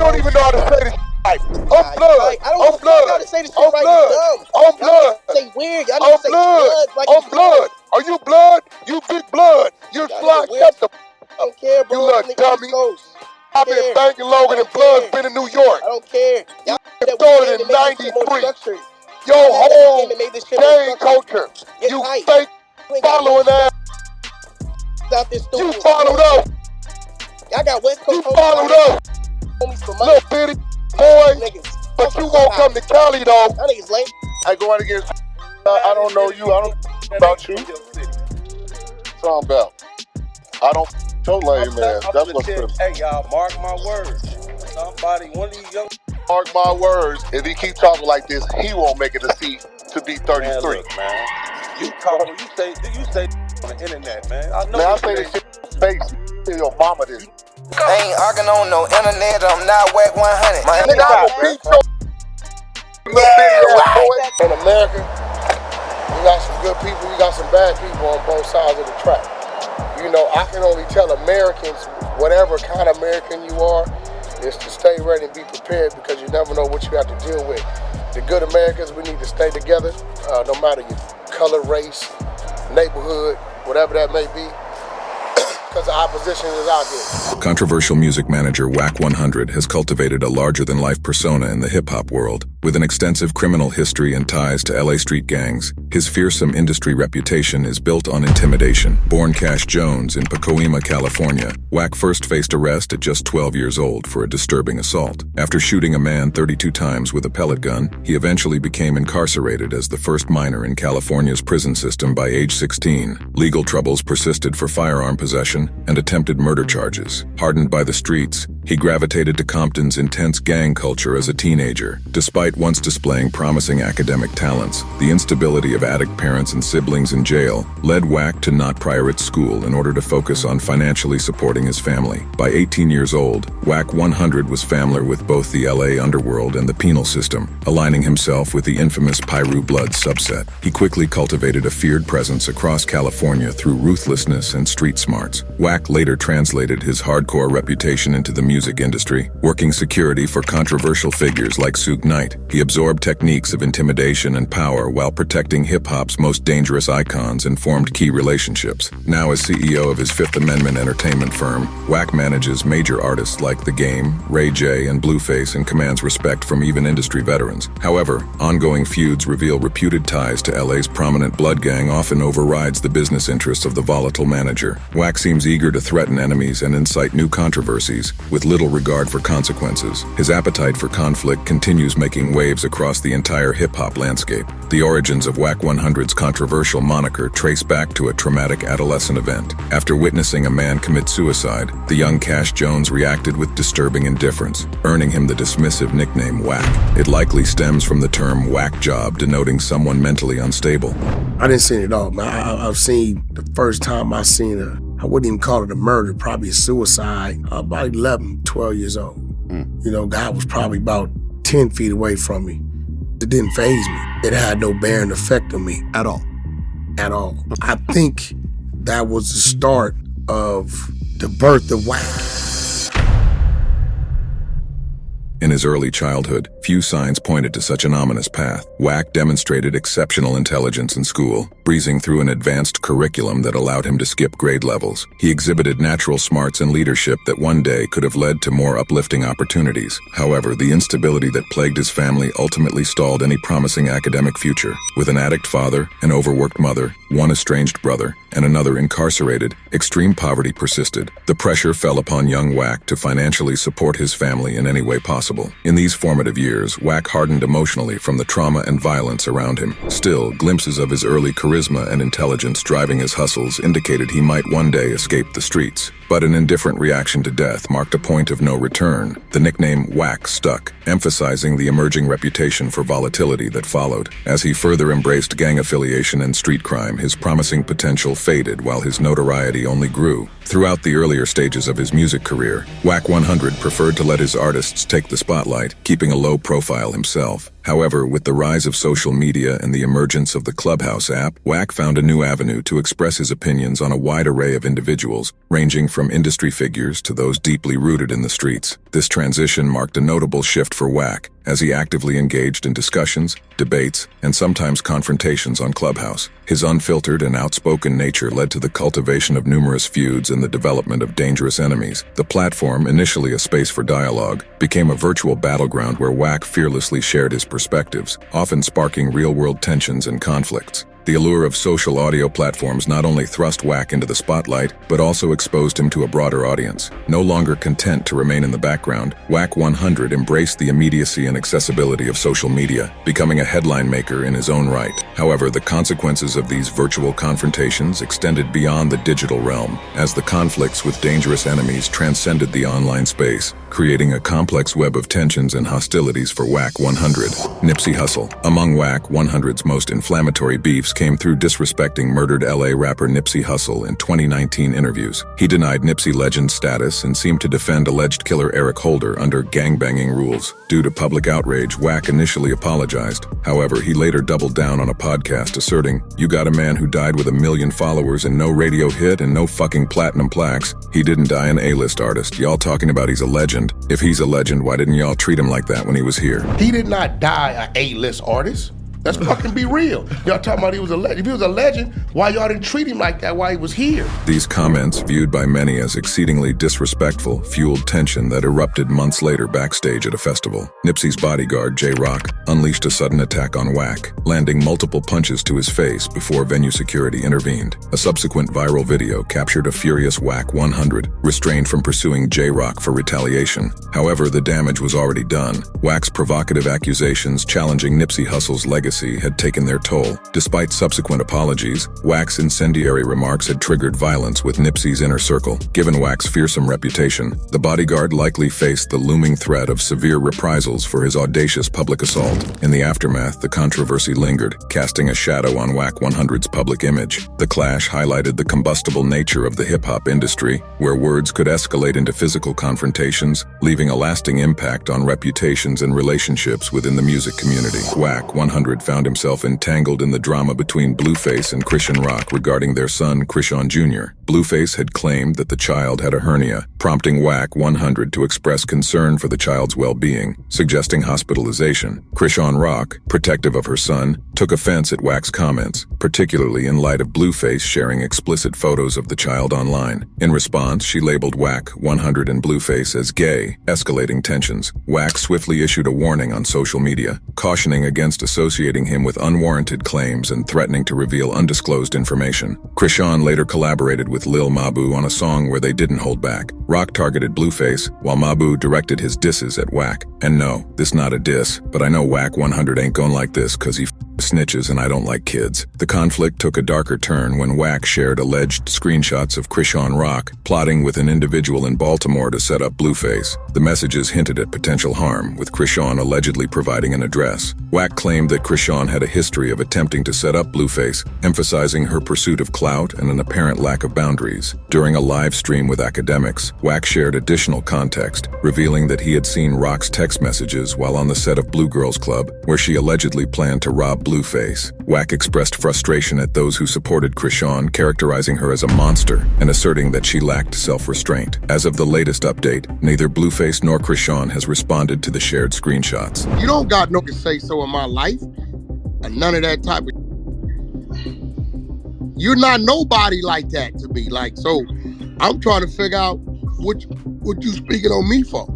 don't even know how to say this right. On blood. I don't know how to say this shit right. On blood. Say weird. Y'all On say blood. Like On blood. Are you blood? You big blood. You're fly. Shut the I don't care, bro. You little dummy. I've been thanking Logan and Blood's been in New York. I don't care. Y'all started in 93. Your whole gang culture. You fake following that. You followed up. Y'all got West Coast. You followed up. Little bitty boy. But you won't come to Cali though. That nigga's lame. I go out against. I don't know you. I don't know about you. Talking about. I don't. So lame, man. That's what's good. Hey, y'all, mark my words. One of these young. Mark my words. If he keep talking like this, he won't make it a seat to be 33. Man, look, man. You say on the internet, man. I know. Man, I say this shit face. Tell your mama this. I ain't arguing on no internet. I'm not Wack 100. My nigga, I will beat your little video boy. In America, you got some good people, you got some bad people on both sides of the track. You know, I can only tell Americans, whatever kind of American you are, is to stay ready and be prepared because you never know what you have to deal with. The good Americans, we need to stay together, no matter your color, race, neighborhood, whatever that may be, because the opposition is out there. Controversial music manager Wack 100 has cultivated a larger-than-life persona in the hip-hop world. With an extensive criminal history and ties to LA street gangs, his fearsome industry reputation is built on intimidation. Born Cash Jones in Pacoima, California, Wack first faced arrest at just 12 years old for a disturbing assault. After shooting a man 32 times with a pellet gun, he eventually became incarcerated as the first minor in California's prison system by age 16. Legal troubles persisted for firearm possession and attempted murder charges. Hardened by the streets, he gravitated to Compton's intense gang culture as a teenager. Despite once displaying promising academic talents, the instability of addict parents and siblings in jail led Wack to not prioritze school in order to focus on financially supporting his family. By 18 years old, Wack 100 was familiar with both the LA underworld and the penal system, aligning himself with the infamous Piru Blood subset. He quickly cultivated a feared presence across California through ruthlessness and street smarts. Wack later translated his hardcore reputation into the music industry, working security for controversial figures like Suge Knight. He absorbed techniques of intimidation and power while protecting hip-hop's most dangerous icons and formed key relationships. Now as CEO of his Fifth Amendment entertainment firm, Wack manages major artists like The Game, Ray J, and Blueface and commands respect from even industry veterans. However, ongoing feuds reveal reputed ties to LA's prominent blood gang often overrides the business interests of the volatile manager. Wack seems eager to threaten enemies and incite new controversies, with little regard for consequences. His appetite for conflict continues making waves across the entire hip-hop landscape. The origins of Wack 100's controversial moniker trace back to a traumatic adolescent event. After witnessing a man commit suicide, the young Cash Jones reacted with disturbing indifference, earning him the dismissive nickname Wack. It likely stems from the term whack job, denoting someone mentally unstable. I didn't see it all, man. I've seen, the first time I seen I wouldn't even call it a murder, probably a suicide, about 11, 12 years old. You know, guy was probably about 10 feet away from me. It didn't faze me. It had no bearing effect on me. At all. At all. I think that was the start of the birth of Wack. In his early childhood, few signs pointed to such an ominous path. Wack demonstrated exceptional intelligence in school, breezing through an advanced curriculum that allowed him to skip grade levels. He exhibited natural smarts and leadership that one day could have led to more uplifting opportunities. However, the instability that plagued his family ultimately stalled any promising academic future. With an addict father, an overworked mother, one estranged brother, and another incarcerated, extreme poverty persisted. The pressure fell upon young Wack to financially support his family in any way possible. In these formative years, Wack hardened emotionally from the trauma and violence around him. Still, glimpses of his early charisma and intelligence driving his hustles indicated he might one day escape the streets. But an indifferent reaction to death marked a point of no return. The nickname Wack stuck, emphasizing the emerging reputation for volatility that followed. As he further embraced gang affiliation and street crime, his promising potential faded while his notoriety only grew. Throughout the earlier stages of his music career, Wack 100 preferred to let his artists take the spotlight, keeping a low profile himself. However, with the rise of social media and the emergence of the Clubhouse app, Wack found a new avenue to express his opinions on a wide array of individuals, ranging from industry figures to those deeply rooted in the streets. This transition marked a notable shift for Wack, as he actively engaged in discussions, debates, and sometimes confrontations on Clubhouse. His unfiltered and outspoken nature led to the cultivation of numerous feuds and the development of dangerous enemies. The platform, initially a space for dialogue, became a virtual battleground where Wack fearlessly shared his perspectives, often sparking real-world tensions and conflicts. The allure of social audio platforms not only thrust Wack into the spotlight, but also exposed him to a broader audience. No longer content to remain in the background, Wack 100 embraced the immediacy and accessibility of social media, becoming a headline maker in his own right. However, the consequences of these virtual confrontations extended beyond the digital realm, as the conflicts with dangerous enemies transcended the online space, creating a complex web of tensions and hostilities for Wack 100. Nipsey Hussle. Among Wack 100's most inflammatory beefs came through disrespecting murdered LA rapper Nipsey Hussle in 2019 interviews. He denied Nipsey legend status and seemed to defend alleged killer Eric Holder under gangbanging rules. Due to public outrage, Wack initially apologized. However, he later doubled down on a podcast asserting, "You got a man who died with 1 million followers and no radio hit and no fucking platinum plaques. He didn't die an A-list artist. Y'all talking about he's a legend. If he's a legend, why didn't y'all treat him like that when he was here?" He did not die an A-list artist. Let's fucking be real. Y'all talking about he was a legend. If he was a legend, why y'all didn't treat him like that while he was here? These comments, viewed by many as exceedingly disrespectful, fueled tension that erupted months later backstage at a festival. Nipsey's bodyguard, J-Rock, unleashed a sudden attack on Wack, landing multiple punches to his face before venue security intervened. A subsequent viral video captured a furious Wack 100, restrained from pursuing J-Rock for retaliation. However, the damage was already done. Wack's provocative accusations challenging Nipsey Hussle's legacy had taken their toll. Despite subsequent apologies, Wack's incendiary remarks had triggered violence with Nipsey's inner circle. Given Wack's fearsome reputation, the bodyguard likely faced the looming threat of severe reprisals for his audacious public assault. In the aftermath, the controversy lingered, casting a shadow on Wack 100's public image. The clash highlighted the combustible nature of the hip-hop industry, where words could escalate into physical confrontations, leaving a lasting impact on reputations and relationships within the music community. Wack 100 found himself entangled in the drama between Blueface and Chrisean regarding their son, Chrisean Jr. Blueface had claimed that the child had a hernia, prompting Wack 100 to express concern for the child's well-being, suggesting hospitalization. Chrisean, protective of her son, took offense at Wack's comments, particularly in light of Blueface sharing explicit photos of the child online. In response, she labeled Wack 100 and Blueface as gay, escalating tensions. Wack swiftly issued a warning on social media, cautioning against associating him with unwarranted claims and threatening to reveal undisclosed information. Chrisean later collaborated with Lil Mabu on a song where they didn't hold back. Rock targeted Blueface, while Mabu directed his disses at Wack. And no, this not a diss, but I know Wack 100 ain't going like this cause he snitches and I don't like kids. The conflict took a darker turn when Wack shared alleged screenshots of Chrisean plotting with an individual in Baltimore to set up Blueface. The messages hinted at potential harm, with Chrisean allegedly providing an address. Wack claimed that Chrisean had a history of attempting to set up Blueface, emphasizing her pursuit of clout and an apparent lack of boundaries. During a live stream with academics, Wack shared additional context, revealing that he had seen Rock's text messages while on the set of Blue Girls Club, where she allegedly planned to rob Blueface. Wack expressed frustration at those who supported Chrisean, characterizing her as a monster and asserting that she lacked self-restraint. As of the latest update, neither Blueface nor Chrisean has responded to the shared screenshots. You don't got no to say so in my life, and none of that type of. You're not nobody like that to me. Like, so I'm trying to figure out what you speaking on me for.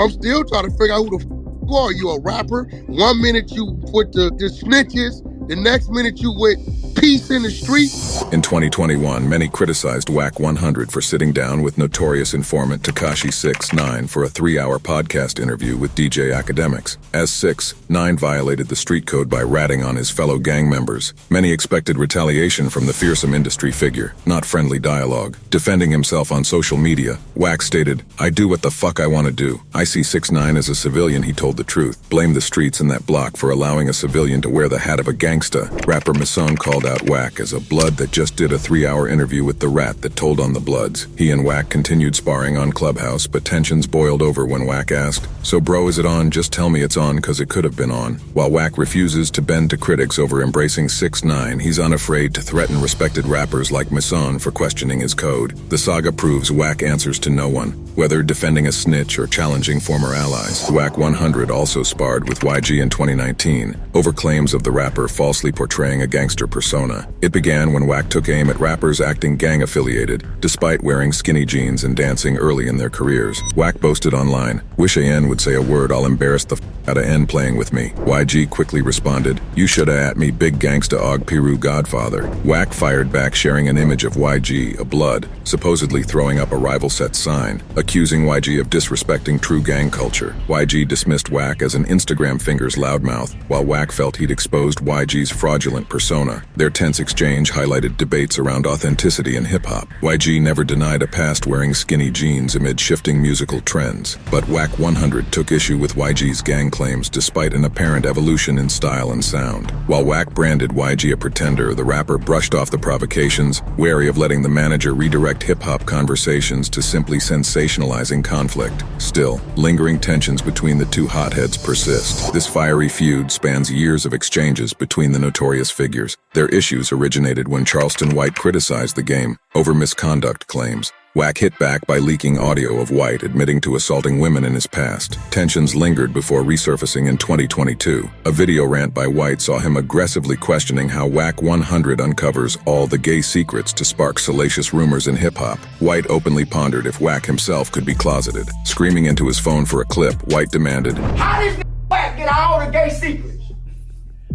I'm still trying to figure out who the you are. You a rapper? 1 minute you with the snitches, the next minute you with peace in the street. In 2021, many criticized Wack 100 for sitting down with notorious informant Tekashi 6ix9ine for a 3-hour podcast interview with DJ Academics, as 6ix9ine violated the street code by ratting on his fellow gang members. Many expected retaliation from the fearsome industry figure, not friendly dialogue. Defending himself on social media, Wack stated, "I do what the fuck I want to do. I see 6ix9ine as a civilian," he told the truth. Blamed the streets in that block for allowing a civilian to wear the hat of a gangsta. Rapper Masson called out about Wack as a blood that just did a 3-hour interview with the rat that told on the Bloods. He and Wack continued sparring on Clubhouse, but tensions boiled over when Wack asked, "So bro, is it on? Just tell me it's on, cause it could have been on." While Wack refuses to bend to critics over embracing 6ix9ine, he's unafraid to threaten respected rappers like Masson for questioning his code. The saga proves Wack answers to no one, whether defending a snitch or challenging former allies. Wack 100 also sparred with YG in 2019, over claims of the rapper falsely portraying a gangster persona. It began when Wack took aim at rappers acting gang-affiliated, despite wearing skinny jeans and dancing early in their careers. Wack boasted online, "Wish AN would say a word, I'll embarrass the out of N playing with me." YG quickly responded, "You shoulda at me big gangsta og Piru godfather." Wack fired back, sharing an image of YG, a blood, supposedly throwing up a rival set sign, accusing YG of disrespecting true gang culture. YG dismissed Wack as an Instagram fingers loudmouth, while Wack felt he'd exposed YG's fraudulent persona. Their tense exchange highlighted debates around authenticity in hip-hop. YG never denied a past wearing skinny jeans amid shifting musical trends, but Wack 100 took issue with YG's gang claims despite an apparent evolution in style and sound. While Wack branded YG a pretender, the rapper brushed off the provocations, wary of letting the manager redirect hip-hop conversations to simply sensationalizing conflict. Still, lingering tensions between the two hotheads persist. This fiery feud spans years of exchanges between the notorious figures. Their issues originated when Charleston White criticized the game over misconduct claims. Wack hit back by leaking audio of White admitting to assaulting women in his past. Tensions lingered before resurfacing in 2022. A video rant by White saw him aggressively questioning how Wack 100 uncovers all the gay secrets to spark salacious rumors in hip-hop. White openly pondered if Wack himself could be closeted. Screaming into his phone for a clip, White demanded, "How does Wack get all the gay secrets?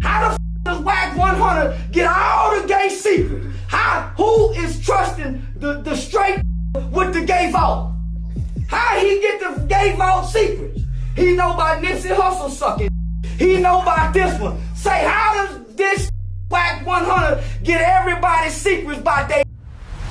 How the does Wack 100 get all the gay secrets? Who is trusting the straight with the gay vault? How he get the gay vault secrets? He know about Nipsey Hussle sucking. He know about this one. Say, how does this Wack 100 get everybody's secrets by they?"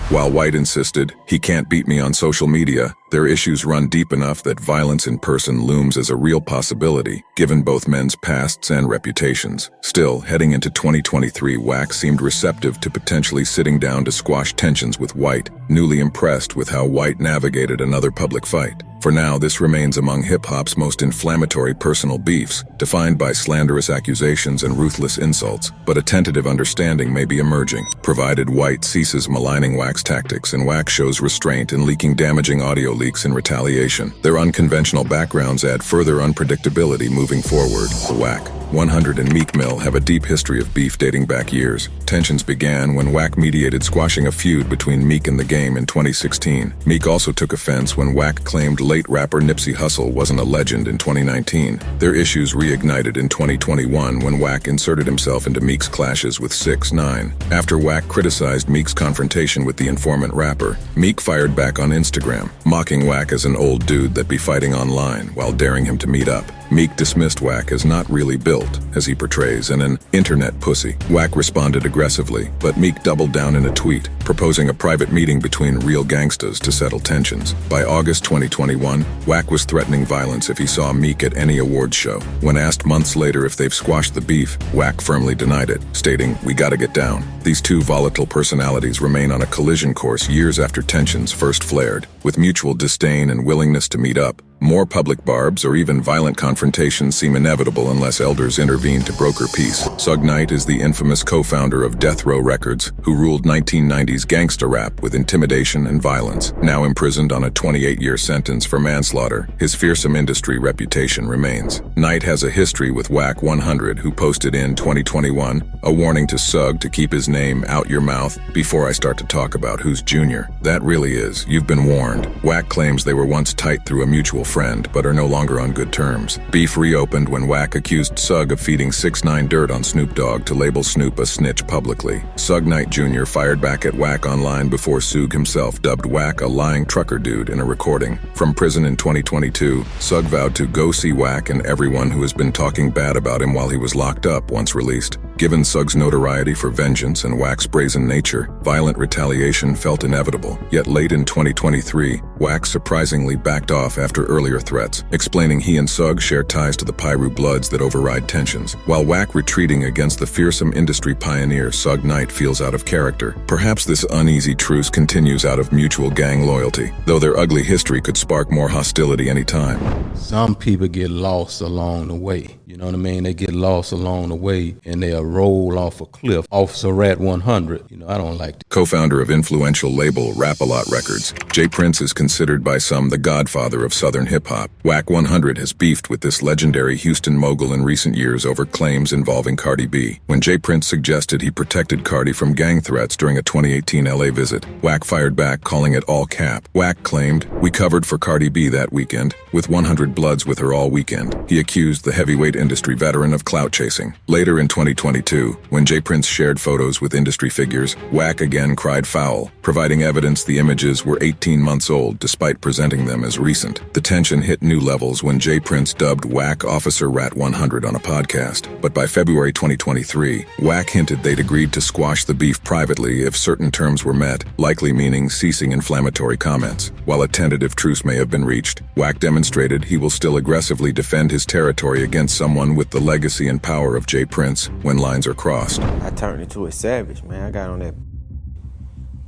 While White insisted, "He can't beat me on social media," their issues run deep enough that violence in person looms as a real possibility, given both men's pasts and reputations. Still, heading into 2023, Wack seemed receptive to potentially sitting down to squash tensions with White, newly impressed with how White navigated another public fight. For now, this remains among hip-hop's most inflammatory personal beefs, defined by slanderous accusations and ruthless insults, but a tentative understanding may be emerging, provided White ceases maligning Wack's tactics and Wack shows restraint in leaking damaging audio leaks in retaliation. Their unconventional backgrounds add further unpredictability moving forward. Wack 100 and Meek Mill have a deep history of beef dating back years. Tensions began when Wack mediated squashing a feud between Meek and the Game in 2016. Meek also took offense when Wack claimed late rapper Nipsey Hussle wasn't a legend in 2019. Their issues reignited in 2021 when Wack inserted himself into Meek's clashes with 6ix9ine. After Wack criticized Meek's confrontation with the informant rapper, Meek fired back on Instagram, mocking Wack as an old dude that'd be fighting online while daring him to meet up. Meek dismissed Wack as not really built, as he portrays, and an internet pussy. Wack responded aggressively, but Meek doubled down in a tweet, proposing a private meeting between real gangstas to settle tensions. By August 2021, Wack was threatening violence if he saw Meek at any awards show. When asked months later if they've squashed the beef, Wack firmly denied it, stating, "We gotta get down." These two volatile personalities remain on a collision course years after tensions first flared. With mutual disdain and willingness to meet up, more public barbs or even violent confrontations seem inevitable unless elders intervene to broker peace. Suge Knight is the infamous co-founder of Death Row Records, who ruled 1990s gangsta rap with intimidation and violence. Now imprisoned on a 28-year sentence for manslaughter, his fearsome industry reputation remains. Knight has a history with Wack 100, who posted in 2021 a warning to Suge to keep his name out your mouth before I start to talk about who's junior. That really is, you've been warned. Wack claims they were once tight through a mutual friend, but are no longer on good terms. Beef reopened when Wack accused Suge of feeding 6ix9ine dirt on Snoop Dogg to label Snoop a snitch publicly. Suge Knight Jr. fired back at Wack online before Suge himself dubbed Wack a lying trucker dude in a recording. From prison in 2022, Suge vowed to go see Wack and everyone who has been talking bad about him while he was locked up once released. Given Suge's notoriety for vengeance and Wack's brazen nature, violent retaliation felt inevitable. Yet late in 2023, Wack surprisingly backed off after earlier threats, explaining he and Suge share ties to the Piru Bloods that override tensions. While Wack retreating against the fearsome industry pioneer Suge Knight feels out of character, perhaps this uneasy truce continues out of mutual gang loyalty, though their ugly history could spark more hostility anytime. Some people get lost along the way. You know what I mean? They get lost along the way and they'll roll off a cliff. Officer Rat 100, I don't like that. Co-founder of influential label Rap-A-Lot Records, J. Prince is considered by some the godfather of Southern hip-hop. Wack 100 has beefed with this legendary Houston mogul in recent years over claims involving Cardi B. When J. Prince suggested he protected Cardi from gang threats during a 2018 LA visit, Wack fired back, calling it all cap. Wack claimed, "We covered for Cardi B that weekend, with 100 Bloods with her all weekend." He accused the heavyweight industry veteran of clout chasing. Later in 2022, when J. Prince shared photos with industry figures, Wack again cried foul, providing evidence the images were 18 months old despite presenting them as recent. The tension hit new levels when J. Prince dubbed Wack Officer Rat 100 on a podcast. But by February 2023, Wack hinted they'd agreed to squash the beef privately if certain terms were met, likely meaning ceasing inflammatory comments. While a tentative truce may have been reached, Wack demonstrated he will still aggressively defend his territory against someone with the legacy and power of J. Prince when lines are crossed. I turned into a savage, man. I got on that.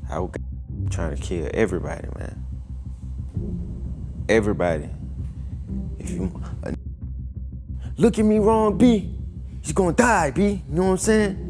I was trying to kill everybody, man. Everybody. If you look at me wrong, B, you're gonna die, B. You know what I'm saying?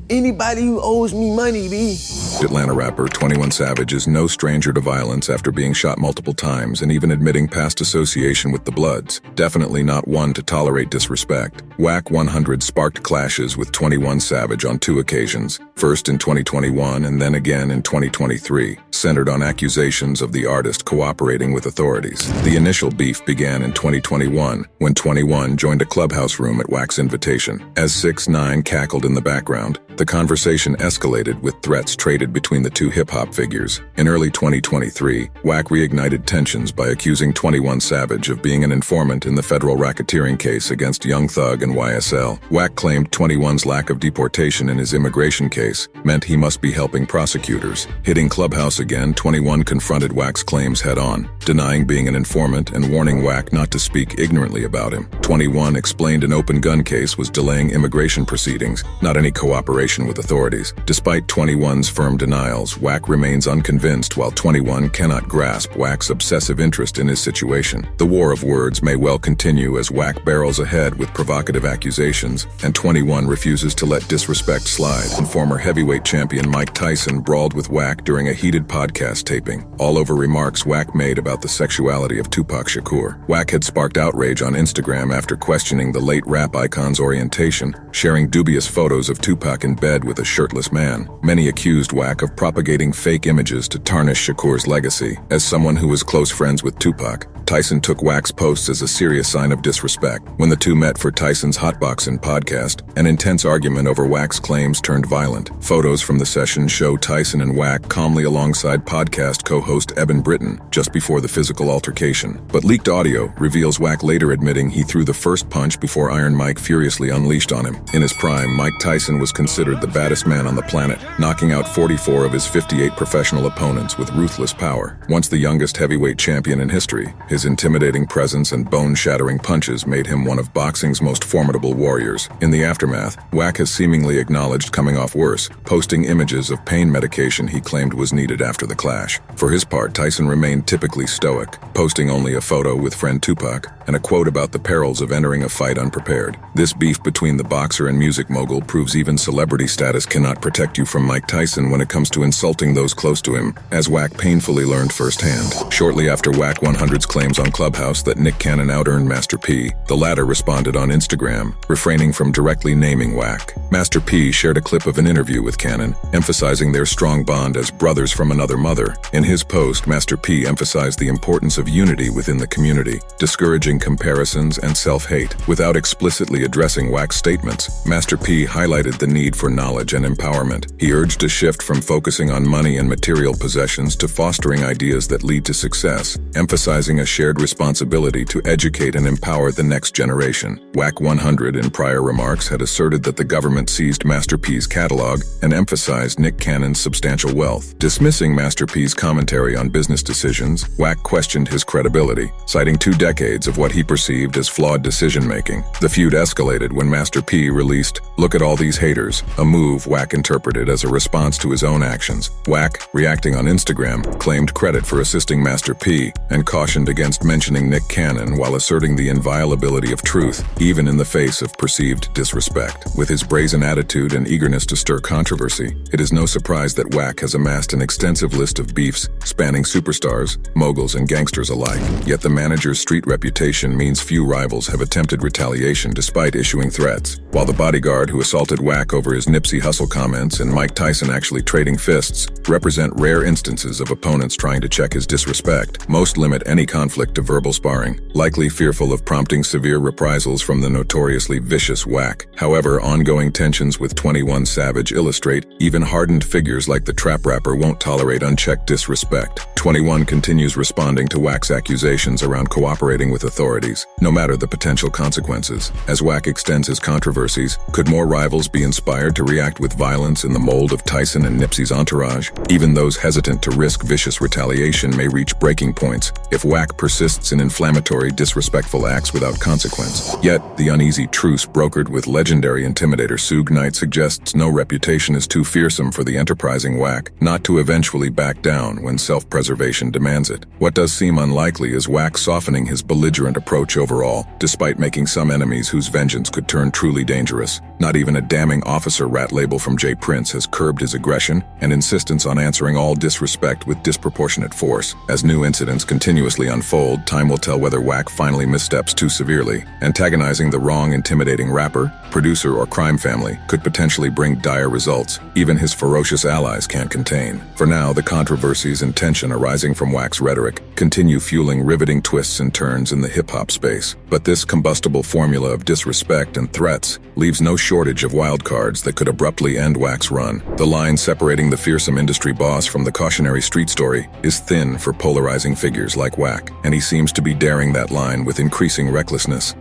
Anybody who owes me money, B. Atlanta rapper 21 Savage is no stranger to violence after being shot multiple times and even admitting past association with the Bloods. Definitely not one to tolerate disrespect. Wack 100 sparked clashes with 21 Savage on 2 occasions, first in 2021 and then again in 2023, centered on accusations of the artist cooperating with authorities. The initial beef began in 2021 when 21 joined a clubhouse room at Wack's invitation. As 6ix9ine cackled in the background, the conversation escalated with threats traded between the two hip-hop figures. In early 2023, Wack reignited tensions by accusing 21 Savage of being an informant in the federal racketeering case against Young Thug and YSL. Wack claimed 21's lack of deportation in his immigration case meant he must be helping prosecutors. Hitting Clubhouse again, 21 confronted Wack's claims head-on, denying being an informant and warning Wack not to speak ignorantly about him. 21 explained an open gun case was delaying immigration proceedings, not any cooperation with authorities. Despite 21's firm denials, Wack remains unconvinced while 21 cannot grasp Wack's obsessive interest in his situation. The war of words may well continue as Wack barrels ahead with provocative accusations, and 21 refuses to let disrespect slide. And former heavyweight champion Mike Tyson brawled with Wack during a heated podcast taping, all over remarks Wack made about the sexuality of Tupac Shakur. Wack had sparked outrage on Instagram after questioning the late rap icon's orientation, sharing dubious photos of Tupac in bed with a shirtless man. Many accused Wack of propagating fake images to tarnish Shakur's legacy. As someone who was close friends with Tupac, Tyson took Wack's posts as a serious sign of disrespect. When the two met for Tyson's Hotboxin podcast, an intense argument over Wack's claims turned violent. Photos from the session show Tyson and Wack calmly alongside podcast co-host Eben Britton just before the physical altercation. But leaked audio reveals Wack later admitting he threw the first punch before Iron Mike furiously unleashed on him. In his prime, Mike Tyson was considered the baddest man on the planet, knocking out 44 of his 58 professional opponents with ruthless power. Once the youngest heavyweight champion in history, his intimidating presence and bone-shattering punches made him one of boxing's most formidable warriors. In the aftermath, Wack has seemingly acknowledged coming off worse, posting images of pain medication he claimed was needed after the clash. For his part, Tyson remained typically stoic, posting only a photo with friend Tupac and a quote about the perils of entering a fight unprepared. This beef between the boxer and music mogul proves even celebrity status cannot protect you from Mike Tyson when it comes to insulting those close to him, as Wack painfully learned firsthand. Shortly after Wack 100's claims on Clubhouse that Nick Cannon out-earned Master P, the latter responded on Instagram, refraining from directly naming Wack. Master P shared a clip of an interview with Cannon, emphasizing their strong bond as brothers from another mother. In his post, Master P emphasized the importance of unity within the community, discouraging fueling comparisons and self-hate. Without explicitly addressing Wack's statements, Master P highlighted the need for knowledge and empowerment. He urged a shift from focusing on money and material possessions to fostering ideas that lead to success, emphasizing a shared responsibility to educate and empower the next generation. Wack 100 in prior remarks had asserted that the government seized Master P's catalog and emphasized Nick Cannon's substantial wealth. Dismissing Master P's commentary on business decisions, Wack questioned his credibility, citing 2 decades of what he perceived as flawed decision-making. The feud escalated when Master P released "Look at All These Haters," a move Wack interpreted as a response to his own actions. Wack, reacting on Instagram, claimed credit for assisting Master P and cautioned against mentioning Nick Cannon while asserting the inviolability of truth, even in the face of perceived disrespect. With his brazen attitude and eagerness to stir controversy, it is no surprise that Wack has amassed an extensive list of beefs spanning superstars, moguls, and gangsters alike. Yet the manager's street reputation means few rivals have attempted retaliation despite issuing threats. While the bodyguard who assaulted Wack over his Nipsey Hussle comments and Mike Tyson actually trading fists represent rare instances of opponents trying to check his disrespect, most limit any conflict to verbal sparring, likely fearful of prompting severe reprisals from the notoriously vicious Wack. However, ongoing tensions with 21 Savage illustrate even hardened figures like the trap rapper won't tolerate unchecked disrespect. 21 continues responding to Wack's accusations around cooperating with authorities, no matter the potential consequences. As Wack extends his controversies, could more rivals be inspired to react with violence in the mold of Tyson and Nipsey's entourage? Even those hesitant to risk vicious retaliation may reach breaking points if Wack persists in inflammatory, disrespectful acts without consequence. Yet, the uneasy truce brokered with legendary intimidator Suge Knight suggests no reputation is too fearsome for the enterprising Wack not to eventually back down when self-preservation demands it. What does seem unlikely is Wack softening his belligerent approach overall, despite making some enemies whose vengeance could turn truly dangerous. Not even a damning officer rat label from J. Prince has curbed his aggression and insistence on answering all disrespect with disproportionate force. As new incidents continuously unfold, time will tell whether Wack finally missteps too severely. Antagonizing the wrong, intimidating rapper, producer, or crime family could potentially bring dire results even his ferocious allies can't contain. For now, the controversies and tension arising from Wack's rhetoric continue fueling riveting twists and turns in the hip-hop space. But this combustible formula of disrespect and threats leaves no shortage of wildcards that could abruptly end Wack's run. The line separating the fearsome industry boss from the cautionary street story is thin for polarizing figures like Wack, and he seems to be daring that line with increasing recklessness.